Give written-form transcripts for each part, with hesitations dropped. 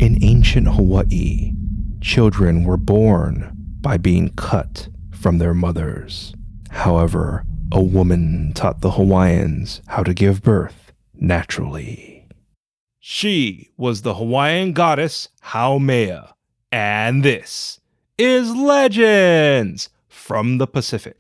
In ancient Hawaii, children were born by being cut from their mothers. However, a woman taught the Hawaiians how to give birth naturally. She was the Hawaiian goddess Haumea, and this is Legends from the Pacific.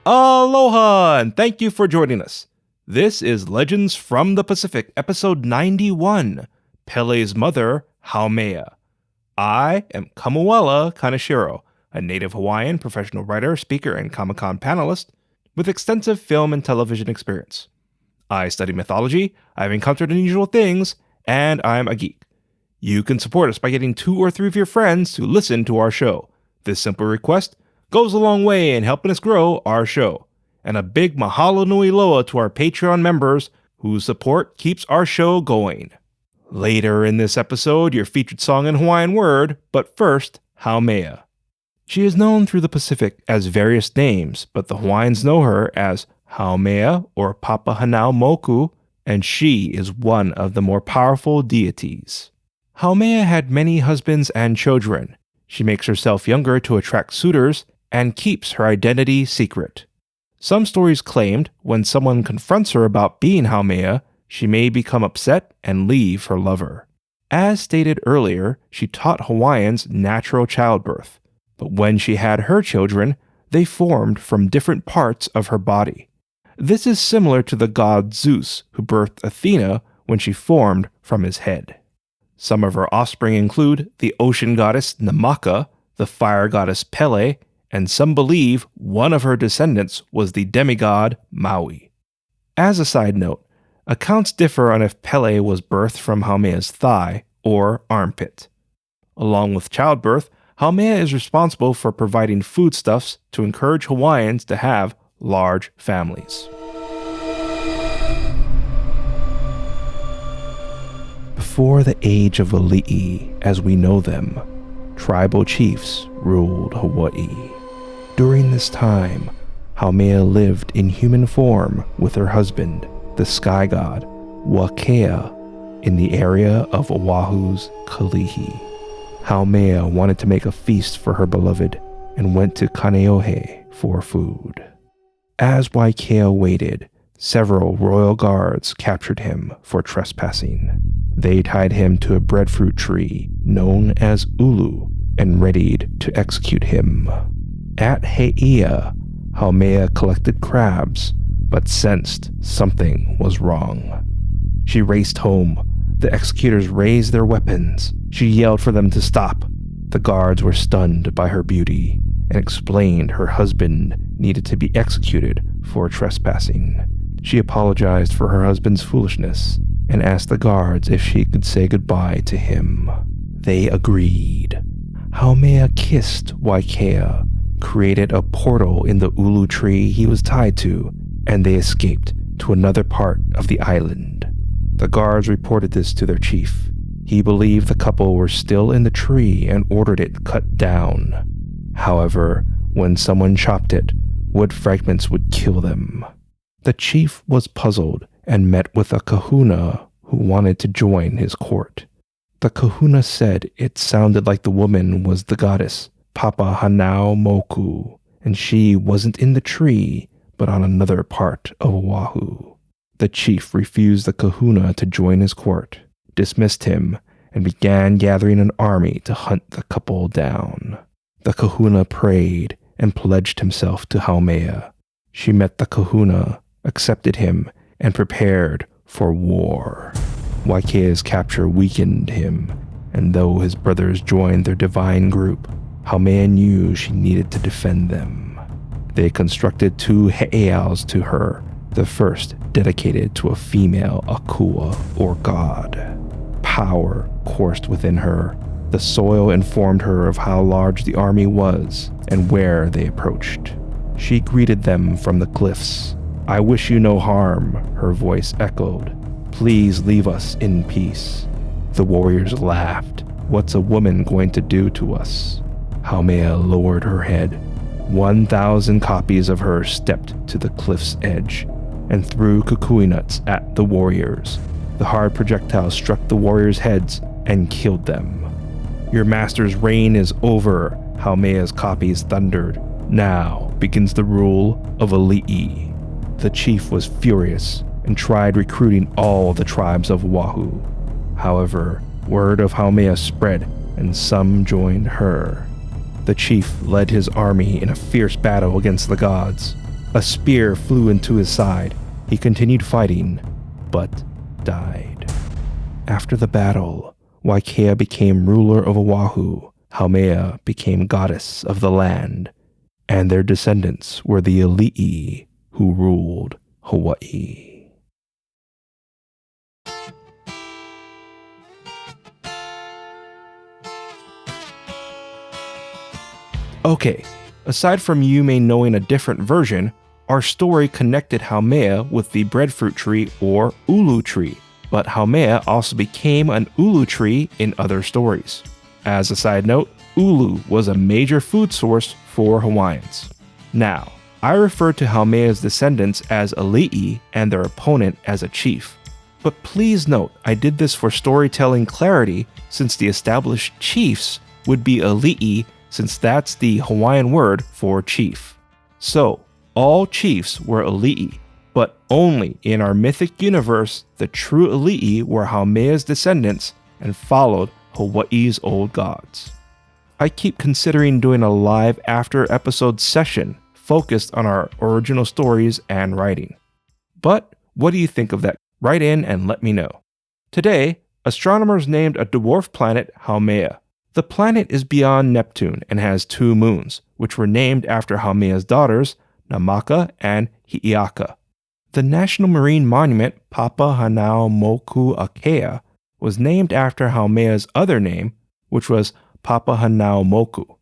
Aloha, and thank you for joining us. This is Legends from the Pacific, episode 91, Pele's mother, Haumea. I am Kamuela Kaneshiro, a native Hawaiian professional writer, speaker, and Comic-Con panelist with extensive film and television experience. I study mythology, I've encountered unusual things, and I'm a geek. You can support us by getting 2 or 3 of your friends to listen to our show. This simple request goes a long way in helping us grow our show. And a big mahalo nui loa to our Patreon members whose support keeps our show going. Later in this episode, your featured song in Hawaiian word, but first, Haumea. She is known through the Pacific as various names, but the Hawaiians know her as Haumea or Papahanaumoku, and she is one of the more powerful deities. Haumea had many husbands and children. She makes herself younger to attract suitors and keeps her identity secret. Some stories claimed when someone confronts her about being Haumea, she may become upset and leave her lover. As stated earlier, she taught Hawaiians natural childbirth, but when she had her children, they formed from different parts of her body. This is similar to the god Zeus, who birthed Athena when she formed from his head. Some of her offspring include the ocean goddess Namaka, the fire goddess Pele, and some believe one of her descendants was the demigod Maui. As a side note, accounts differ on if Pele was birthed from Haumea's thigh or armpit. Along with childbirth, Haumea is responsible for providing foodstuffs to encourage Hawaiians to have large families. Before the age of Ali'i, as we know them, tribal chiefs ruled Hawaii. During this time, Haumea lived in human form with her husband, the sky god, Wakea, in the area of Oahu's Kalihi. Haumea wanted to make a feast for her beloved and went to Kaneohe for food. As Wakea waited, several royal guards captured him for trespassing. They tied him to a breadfruit tree known as Ulu and readied to execute him. At Heia, Haumea collected crabs, but sensed something was wrong. She raced home. The executors raised their weapons. She yelled for them to stop. The guards were stunned by her beauty and explained her husband needed to be executed for trespassing. She apologized for her husband's foolishness and asked the guards if she could say goodbye to him. They agreed. Haumea kissed Wakea, created a portal in the ulu tree he was tied to, and they escaped to another part of the island. The guards reported this to their chief. He believed the couple were still in the tree and ordered it cut down. However, when someone chopped it, wood fragments would kill them. The chief was puzzled and met with a kahuna who wanted to join his court. The kahuna said it sounded like the woman was the goddess Papahanaumoku, and she wasn't in the tree, but on another part of Oahu. The chief refused the kahuna to join his court, dismissed him, and began gathering an army to hunt the couple down. The kahuna prayed and pledged himself to Haumea. She met the kahuna, accepted him, and prepared for war. Waikea's capture weakened him, and though his brothers joined their divine group, Haumea knew she needed to defend them. They constructed 2 he'eaus to her, the first dedicated to a female akua, or god. Power coursed within her. The soil informed her of how large the army was and where they approached. She greeted them from the cliffs. I wish you no harm, her voice echoed. Please leave us in peace. The warriors laughed. What's a woman going to do to us? Haumea lowered her head. 1,000 copies of her stepped to the cliff's edge and threw kukui nuts at the warriors. The hard projectiles struck the warriors' heads and killed them. Your master's reign is over, Haumea's copies thundered. Now begins the rule of Ali'i. The chief was furious and tried recruiting all the tribes of Oahu. However, word of Haumea spread and some joined her. The chief led his army in a fierce battle against the gods. A spear flew into his side. He continued fighting, but died. After the battle, Waikea became ruler of Oahu. Haumea became goddess of the land, and their descendants were the Ali'i who ruled Hawaii. Okay, aside from Yume knowing a different version, our story connected Haumea with the breadfruit tree or ulu tree, but Haumea also became an ulu tree in other stories. As a side note, ulu was a major food source for Hawaiians. Now, I refer to Haumea's descendants as Ali'i and their opponent as a chief. But please note, I did this for storytelling clarity since the established chiefs would be Ali'i, since that's the Hawaiian word for chief. So, all chiefs were Ali'i, but only in our mythic universe, the true Ali'i were Haumea's descendants and followed Hawaii's old gods. I keep considering doing a live after episode session focused on our original stories and writing. But what do you think of that? Write in and let me know. Today, astronomers named a dwarf planet Haumea. The planet is beyond Neptune and has 2 moons, which were named after Haumea's daughters, Namaka and Hi'iaka. The National Marine Monument Papahanaumoku Akea was named after Haumea's other name, which was Papahanaumoku.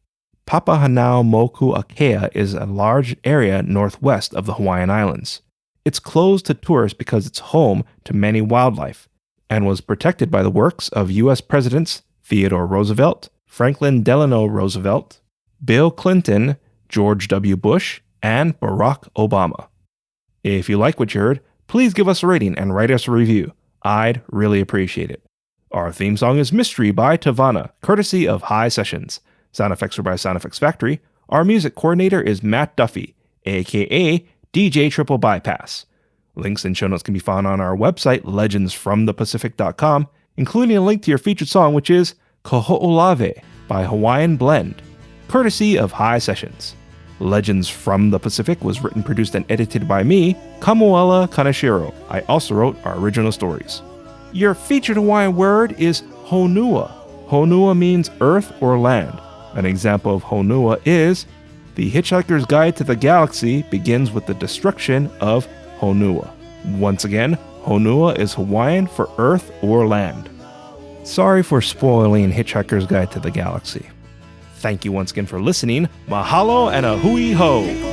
Papahanaumoku Akea is a large area northwest of the Hawaiian Islands. It's closed to tourists because it's home to many wildlife and was protected by the works of U.S. Presidents Theodore Roosevelt, Franklin Delano Roosevelt, Bill Clinton, George W. Bush, and Barack Obama. If you like what you heard, please give us a rating and write us a review. I'd really appreciate it. Our theme song is Mystery by Tavana, courtesy of High Sessions. Sound effects are by Sound Effects Factory. Our music coordinator is Matt Duffy, aka DJ TripleBypass. Links and show notes can be found on our website, legendsfromthepacific.com, including a link to your featured song, which is Koho'olave by Hawaiian Blend, courtesy of High Sessions. Legends from the Pacific was written, produced, and edited by me, Kamuela Kaneshiro. I also wrote our original stories. Your featured Hawaiian word is honua. Honua means earth or land. An example of honua is, The Hitchhiker's Guide to the Galaxy begins with the destruction of Honua. Once again, honua is Hawaiian for earth or land. Sorry for spoiling Hitchhiker's Guide to the Galaxy. Thank you once again for listening. Mahalo and a hui ho!